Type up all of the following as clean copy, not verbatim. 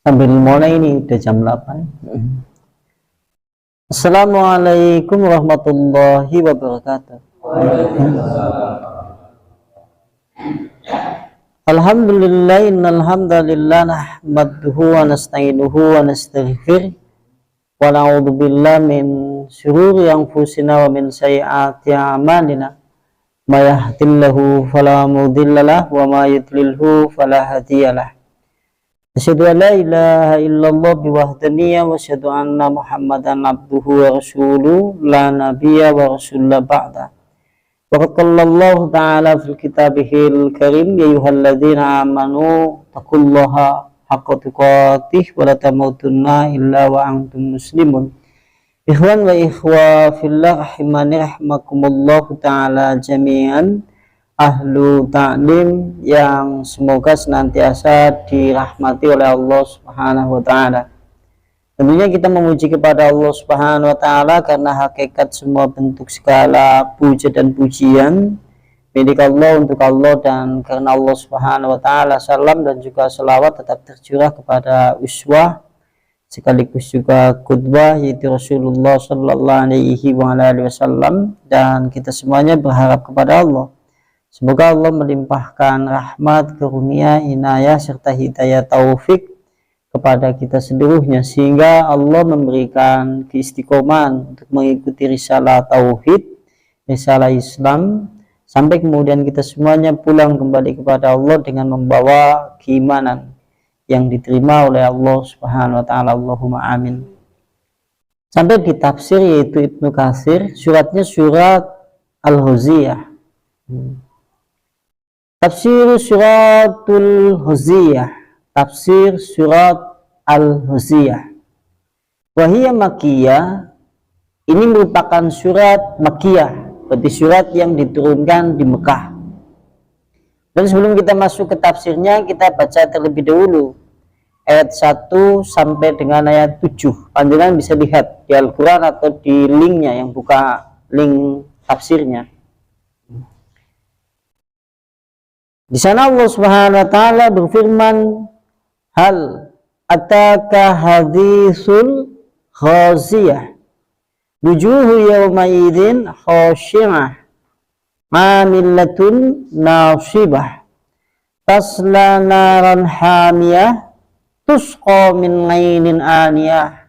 Sambil mulai ini udah jam 8. Assalamualaikum warahmatullahi wabarakatuh. Alhamdulillah, innal hamdalillah nahmaduhu wa nasta'inuhu wa nastaghfir wa na'udzu billahi min syururi anfusina wa min sayyiati a'malina. May yahdihillahu fala mudhillalah wa may yudlilhu fala hadiyalah. Asyhadu an la ilaha illallah biwahdaniyya wa asyhadu anna Muhammadan abduhu wa rasuluhu la nabiyya wa rasulullah ba'da. Wa qala Allah ta'ala fil kitabihil karim ya ayyuhalladzina amanu taqullaha haqqa tuqatih wa la tamutunna illa wa antum muslimun. Ikhwan wa ikhwa fillah rahimani rahmakumullah ta'ala jami'an. Ahlu ta'lim yang semoga senantiasa dirahmati oleh Allah Subhanahu wa ta'ala. Tentunya kita memuji kepada Allah Subhanahu wa ta'ala karena hakikat semua bentuk segala puja dan pujian milik Allah, untuk Allah, dan karena Allah Subhanahu wa ta'ala salam dan juga salawat tetap tercurah kepada uswah sekaligus juga qudwah yaitu Rasulullah sallallahu alaihi wasallam, dan kita semuanya berharap kepada Allah semoga Allah melimpahkan rahmat, karunia, inayah serta hidayah taufik kepada kita seluruhnya, sehingga Allah memberikan keistiqomahan untuk mengikuti risalah tauhid, risalah Islam, sampai kemudian kita semuanya pulang kembali kepada Allah dengan membawa keimanan yang diterima oleh Allah Subhanahu wa ta'ala. Allahumma amin. Sampai di tafsir yaitu Ibnu Katsir, suratnya surat Al-Huziyah. Tafsir suratul Huziyah, tafsir surat Al-Huziyah. Wahiyya Makkiyah, ini merupakan surat Makkiyah, berarti surat yang diturunkan di Mekah. Dan sebelum kita masuk ke tafsirnya, kita baca terlebih dahulu ayat 1 sampai dengan ayat 7. Panjenengan bisa lihat di Al-Quran atau di linknya yang buka link tafsirnya. Di sana Allah Subhanahu wa ta'ala berfirman, hal ataka haditsul khaziyah wujuhu yawma idzin khashi'ah amilatun nasibah tasla naran hamiyah tusqa min 'ainin aniyah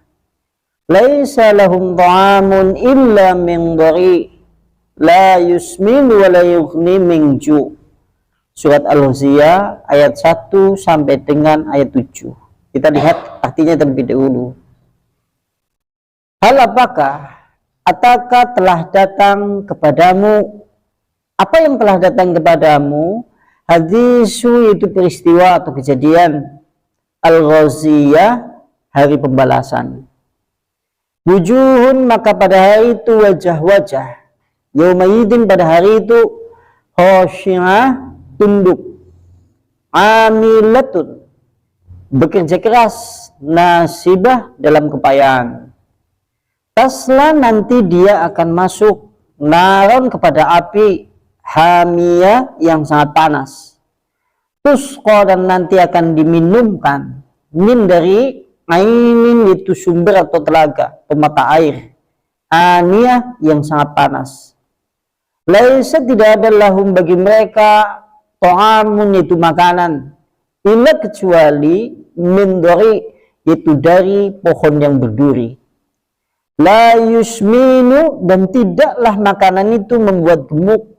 laisa lahum ta'amun illa min dhari la yusmin wa la yughni min ju'. Surat Al-Huziyah ayat 1 sampai dengan ayat 7. Kita lihat artinya terlebih dahulu. Hal apakah ataka telah datang kepadamu, apa yang telah datang kepadamu, hadisu itu peristiwa atau kejadian, Al-Ghaziyah hari pembalasan. Wujuhun maka pada hari itu wajah-wajah, yaumaidin pada hari itu khashi'ah tunduk, amilatun bekerja keras, nasibah dalam kepayahan, tasla nanti dia akan masuk naron kepada api, hamiyah yang sangat panas, tusqa dan nanti akan diminumkan, min dari ainin itu sumber atau telaga, pemata air, aniyah yang sangat panas. Laisa tidak ada lahum bagi mereka ta'amun itu makanan, illa kecuali min dari yaitu dari pohon yang berduri, la yusminu dan tidaklah makanan itu membuat gemuk,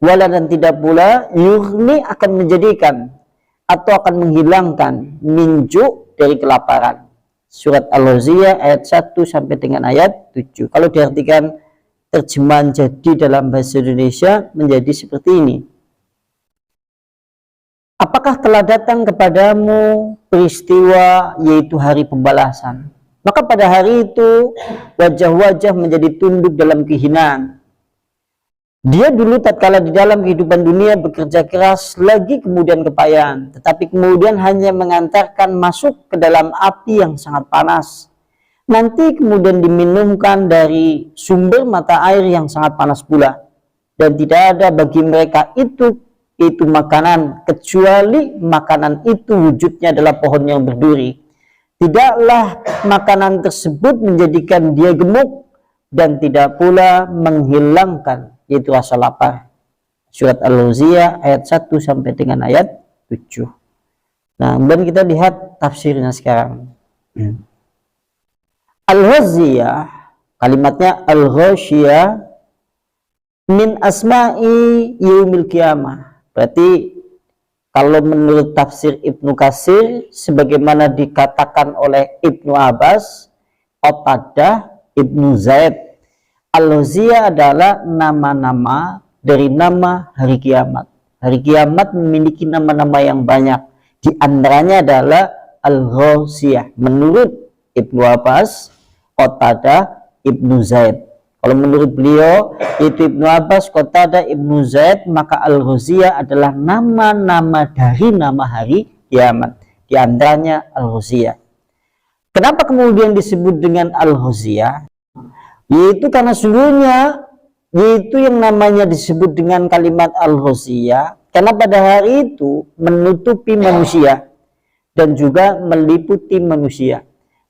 wala dan tidak pula yughni akan menjadikan atau akan menghilangkan minju dari kelaparan. Surat Al-Huziyah ayat 1 sampai dengan ayat 7. Kalau diartikan terjemahan jadi dalam bahasa Indonesia menjadi seperti ini. Apakah telah datang kepadamu peristiwa yaitu hari pembalasan? Maka pada hari itu wajah-wajah menjadi tunduk dalam kehinaan. Dia dulu tatkala di dalam kehidupan dunia bekerja keras lagi kemudian kepayahan, tetapi kemudian hanya mengantarkan masuk ke dalam api yang sangat panas. Nanti kemudian diminumkan dari sumber mata air yang sangat panas pula. Dan tidak ada bagi mereka itu makanan, kecuali makanan itu wujudnya adalah pohon yang berduri. Tidaklah makanan tersebut menjadikan dia gemuk dan tidak pula menghilangkan yaitu rasa lapar. Surat Al-Ghashiyah ayat 1 sampai dengan ayat 7. Nah, kemudian kita lihat tafsirnya sekarang. Al-Ghashiyah, kalimatnya Al-Ghashiyah min asma'i yaumil qiyamah. Berarti kalau menurut tafsir Ibnu Katsir, sebagaimana dikatakan oleh Ibnu Abbas, Qatadah, Ibnu Zaid, Al-Ghashiyah adalah nama-nama dari nama hari kiamat. Hari kiamat memiliki nama-nama yang banyak. Di antaranya adalah Al-Ghashiyah menurut Ibnu Abbas, Qatadah, Ibnu Zaid. Kalau menurut beliau itu Ibnu Abbas, Qatadah, Ibnu Zaid, maka Al-Ghashiyah adalah nama-nama dari nama hari kiamat. Di antaranya Al-Ghashiyah. Kenapa kemudian disebut dengan Al-Ghashiyah? Yaitu karena sungguhnya yaitu yang namanya disebut dengan kalimat Al-Ghashiyah karena pada hari itu menutupi manusia dan juga meliputi manusia.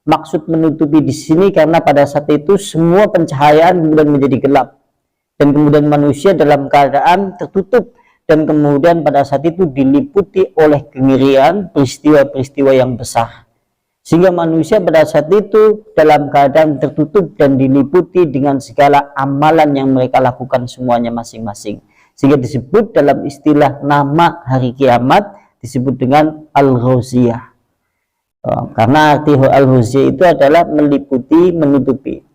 Maksud menutupi di sini karena pada saat itu semua pencahayaan kemudian menjadi gelap dan kemudian manusia dalam keadaan tertutup dan kemudian pada saat itu diliputi oleh kengerian peristiwa-peristiwa yang besar. Sehingga manusia pada saat itu dalam keadaan tertutup dan diliputi dengan segala amalan yang mereka lakukan semuanya masing-masing. Sehingga disebut dalam istilah nama hari kiamat disebut dengan Al-Ghashiyah. Karena arti Al-Ghashiyah itu adalah meliputi, menutupi.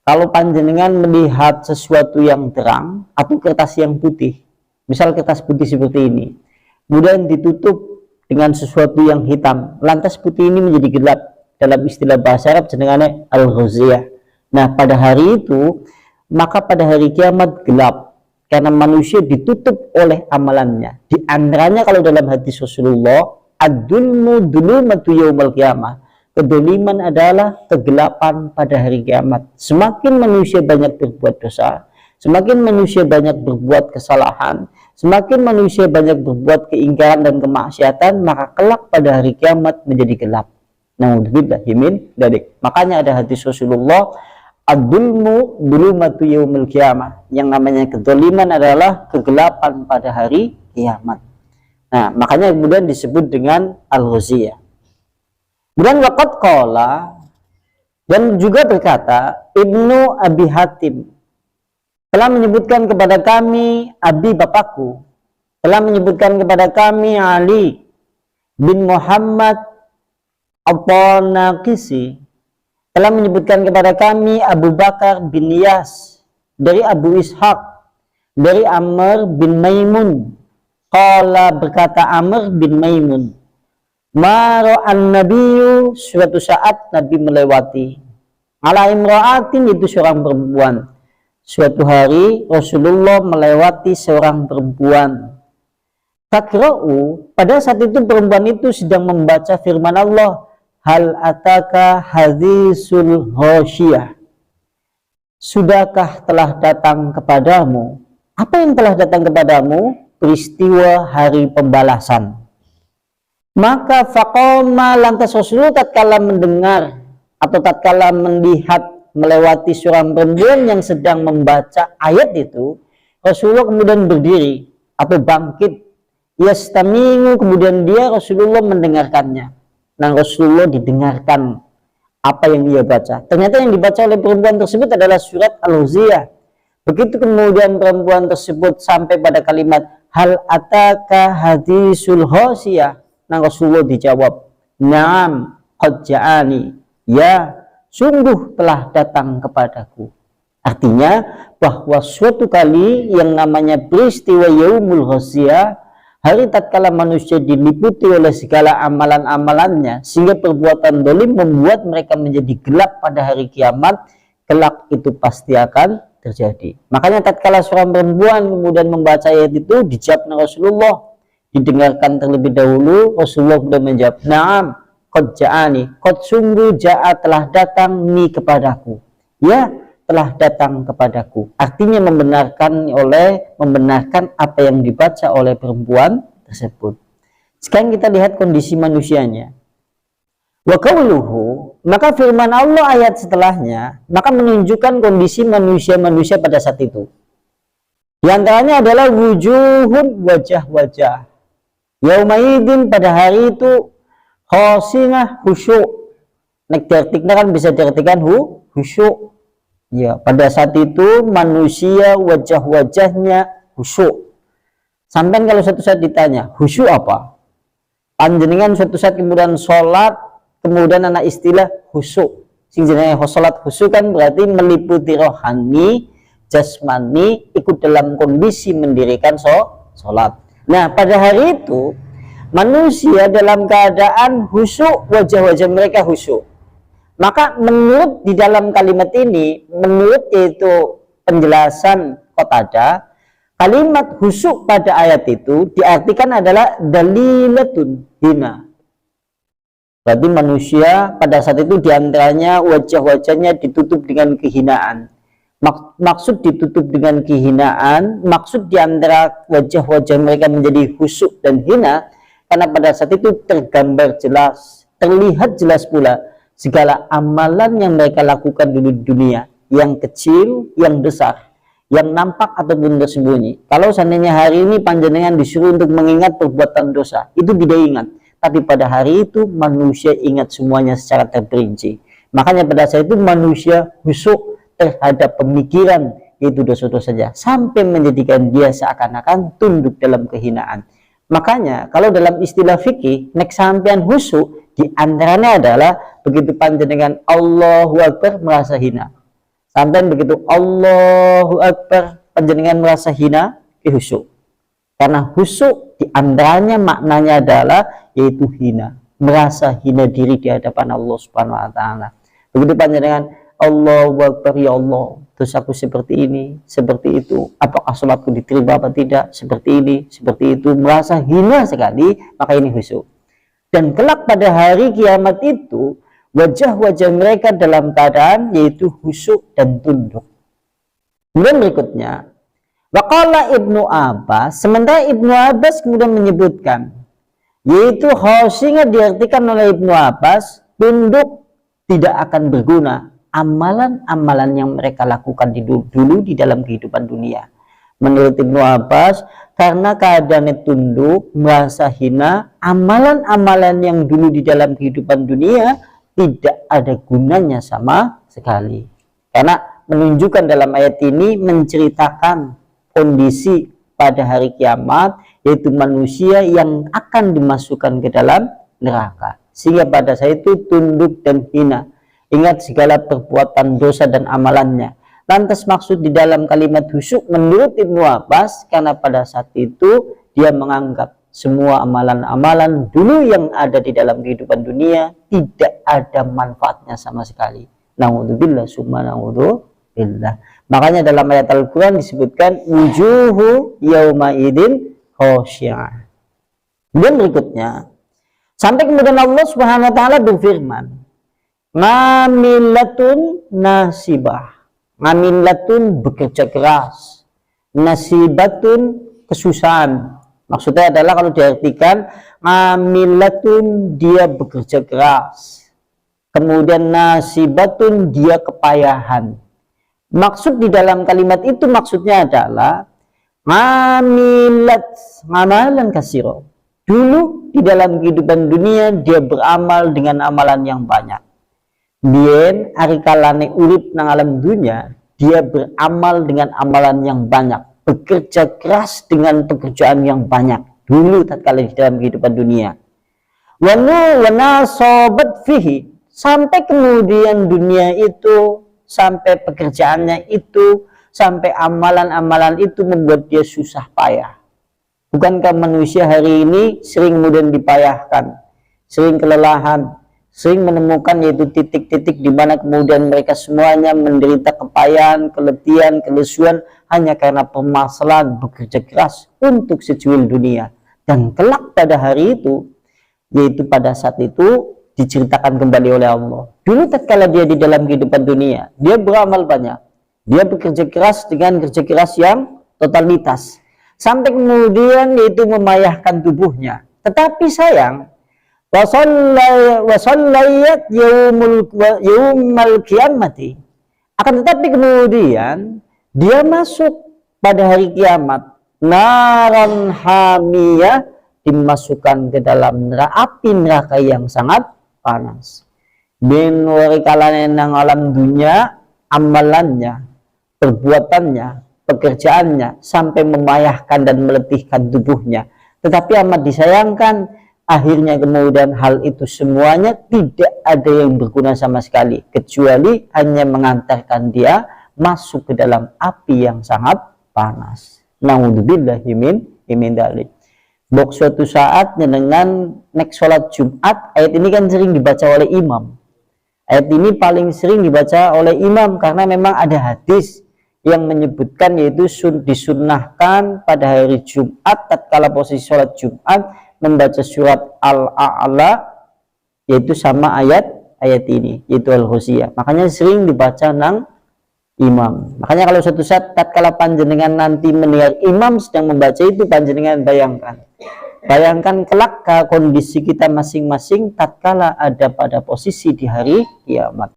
Kalau panjenengan melihat sesuatu yang terang atau kertas yang putih, misal kertas putih seperti ini, kemudian ditutup dengan sesuatu yang hitam, lantas putih ini menjadi gelap, dalam istilah bahasa Arab jenengannya Al-Ghashiyah. Nah, pada hari itu, maka pada hari kiamat gelap karena manusia ditutup oleh amalannya. Di antaranya kalau dalam hadis Rasulullah, ad-dulmu dulumatu yaumal qiyamah. Kedoliman adalah kegelapan pada hari kiamat. Semakin manusia banyak berbuat dosa, semakin manusia banyak berbuat kesalahan, semakin manusia banyak berbuat keingkaran dan kemaksiatan, maka kelak pada hari kiamat menjadi gelap. Na'udzubillahi min dzalik. Makanya ada hadis Rasulullah, ad-dulmu dulumatu yaumil qiyamah. Yang namanya kedzaliman adalah kegelapan pada hari kiamat. Nah, makanya kemudian disebut dengan Al-Ghashiyah. Kemudian waqad qala, dan juga berkata Ibnu Abi Hatim telah menyebutkan kepada kami, Abi bapakku telah menyebutkan kepada kami Ali bin Muhammad At-Tanaqisi telah menyebutkan kepada kami Abu Bakar bin Yas dari Abu Ishaq dari Amr bin Maimun. Qala, berkata Amr bin Maimun, mara'an nabiyyu, suatu saat Nabi melewati ala imra'atin, itu seorang perempuan. Suatu hari Rasulullah melewati seorang perempuan. Takra'u, pada saat itu perempuan itu sedang membaca firman Allah, hal ataka hadisul Ghashiyah. Sudahkah telah datang kepadamu? Apa yang telah datang kepadamu? Peristiwa hari pembalasan. Maka faqama, lantas Rasulullah tatkala mendengar atau tatkala melihat melewati seorang perempuan yang sedang membaca ayat itu, Rasulullah kemudian berdiri atau bangkit, yastami'u, kemudian dia Rasulullah mendengarkannya. Nah, Rasulullah didengarkan apa yang dia baca. Ternyata yang dibaca oleh perempuan tersebut adalah surat Al-Ghashiyah. Begitu kemudian perempuan tersebut sampai pada kalimat hal ataka hadisul Ghashiyah, nah Rasulullah dijawab, na'am qad ja'ani, ya sungguh telah datang kepadaku. Artinya bahwa suatu kali yang namanya peristiwa Yaumul Ghashiyah, hari tatkala manusia diliputi oleh segala amalan-amalannya sehingga perbuatan dolim membuat mereka menjadi gelap pada hari kiamat, kelak itu pasti akan terjadi. Makanya tatkala seorang perempuan kemudian membaca ayat itu, dijawab Rasulullah, didengarkan terlebih dahulu. Rasulullah sudah menjawab, na'am qad ja'ani, qad sungguh ja'a, telah datang ni kepadaku, ya telah datang kepadaku. Artinya membenarkan apa yang dibaca oleh perempuan tersebut. Sekarang kita lihat kondisi manusianya. Wa qawluhu, Maka firman Allah ayat setelahnya, maka menunjukkan kondisi manusia-manusia pada saat itu. Di antaranya adalah wujuhun, wajah-wajah. Yaumaidin, pada hari itu, khosinah, khusyuk. Nek diartikan kan bisa diartikan khusyuk. Ya, pada saat itu manusia wajah-wajahnya khusyuk. Sampai kalau suatu saat ditanya, khusyuk apa? Panjenengan suatu saat kemudian sholat, kemudian anak istilah khusyuk. Sing jenenge sholat khusyuk kan berarti meliputi rohani, jasmani, ikut dalam kondisi mendirikan sholat. Nah, pada hari itu manusia dalam keadaan khusyuk, wajah-wajah mereka khusyuk. Maka menurut di dalam kalimat ini, menurut yaitu penjelasan Qatadah, kalimat khusyuk pada ayat itu diartikan adalah dalilatun hina. Berarti manusia pada saat itu diantaranya wajah-wajahnya ditutup dengan kehinaan. Maksud ditutup dengan kehinaan, maksud diantara wajah-wajah mereka menjadi khusyuk dan hina, karena pada saat itu tergambar jelas, terlihat jelas pula segala amalan yang mereka lakukan di dunia, yang kecil, yang besar, yang nampak ataupun tersembunyi. Kalau seandainya hari ini panjenengan disuruh untuk mengingat perbuatan dosa, itu tidak ingat. Tapi pada hari itu manusia ingat semuanya secara terperinci. Makanya pada saat itu manusia khusyuk terhadap pemikiran itu dosa-dosa saja, sampai menjadikan dia seakan-akan tunduk dalam kehinaan. Makanya kalau dalam istilah fikih, nek sampean khusyuk diantaranya adalah begitu panjenengan Allahu Akbar merasa hina. Sampean begitu Allahu Akbar panjenengan merasa hina, khusyuk. Karena khusyuk diantaranya maknanya adalah yaitu hina, merasa hina diri di hadapan Allah Subhanahu wa taala. Begitu panjenengan Allahu Akbar, ya Allah, dosaku seperti ini, seperti itu, apakah sholatku diterima apa tidak, seperti ini, seperti itu, merasa hina sekali, maka ini khusyuk. Dan kelak pada hari kiamat itu, wajah-wajah mereka dalam keadaan yaitu khusyuk dan tunduk. Kemudian berikutnya, waqala Ibnu Abbas, sementara Ibnu Abbas kemudian menyebutkan, yaitu khosingah diartikan oleh Ibnu Abbas, tunduk tidak akan berguna amalan-amalan yang mereka lakukan dulu di dalam kehidupan dunia. Menurut Ibnu Abbas, karena keadaannya tunduk, merasa hina, amalan-amalan yang dulu di dalam kehidupan dunia tidak ada gunanya sama sekali. Karena menunjukkan dalam ayat ini menceritakan kondisi pada hari kiamat, yaitu manusia yang akan dimasukkan ke dalam neraka. Sehingga pada saat itu tunduk dan hina. Ingat segala perbuatan dosa dan amalannya. Lantas maksud di dalam kalimat khusyuk menurut Ibnu Abbas, karena pada saat itu dia menganggap semua amalan-amalan dulu yang ada di dalam kehidupan dunia tidak ada manfaatnya sama sekali. Na'udzubillah summa na'udzubillah. Makanya dalam ayat Al-Quran disebutkan wujuhu yauma idin khosyi'ah. Kemudian berikutnya, sampai kemudian Allah Subhanahu wa taala berfirman, ngamilatun nasibah. Ngamilatun bekerja keras, nasibatun kesusahan. Maksudnya adalah kalau diartikan ngamilatun dia bekerja keras, kemudian nasibatun dia kepayahan. Maksud di dalam kalimat itu maksudnya adalah ngamilat, ngamalan kasiro. Dulu di dalam kehidupan dunia dia beramal dengan amalan yang banyak. Bien arikalane urip nang alam dunia, dia beramal dengan amalan yang banyak, bekerja keras dengan pekerjaan yang banyak dulu tatkala di dalam kehidupan dunia. Wana sobat fihi, sampai kemudian dunia itu, sampai pekerjaannya itu, sampai amalan-amalan itu membuat dia susah payah. Bukankah manusia hari ini sering kemudian dipayahkan, sering kelelahan, sering menemukan yaitu titik-titik di mana kemudian mereka semuanya menderita kepayahan, keletihan, kelesuan hanya karena permasalahan bekerja keras untuk secuil dunia. Dan kelak pada hari itu, yaitu pada saat itu diceritakan kembali oleh Allah. Dulu tatkala dia di dalam kehidupan dunia, dia beramal banyak, dia bekerja keras dengan kerja keras yang totalitas, sampai kemudian yaitu memayahkan tubuhnya. Tetapi sayang, Wasallayat yaumal kiamati. Akan tetapi kemudian dia masuk pada hari kiamat, naran hamiyah, dimasukkan ke dalam api neraka yang sangat panas. Bin warikalan nang alam dunia, amalannya, perbuatannya, pekerjaannya sampai memayahkan dan meletihkan tubuhnya. Tetapi amat disayangkan, akhirnya kemudian hal itu semuanya tidak ada yang berguna sama sekali, kecuali hanya mengantarkan dia masuk ke dalam api yang sangat panas. Na'udzubillahi min dzalik. Bok suatu saat dengan nek sholat Jumat, ayat ini kan sering dibaca oleh imam. Ayat ini paling sering dibaca oleh imam karena memang ada hadis yang menyebutkan, yaitu disunnahkan pada hari Jumat tatkala posisi sholat Jumat membaca surat Al-A'la, yaitu sama ayat ini, yaitu Al-Ghasyiyah. Makanya sering dibaca nang imam. Makanya kalau suatu saat tatkala panjenengan nanti mendengar imam sedang membaca itu, panjenengan bayangkan kelak kondisi kita masing-masing tatkala ada pada posisi di hari kiamat.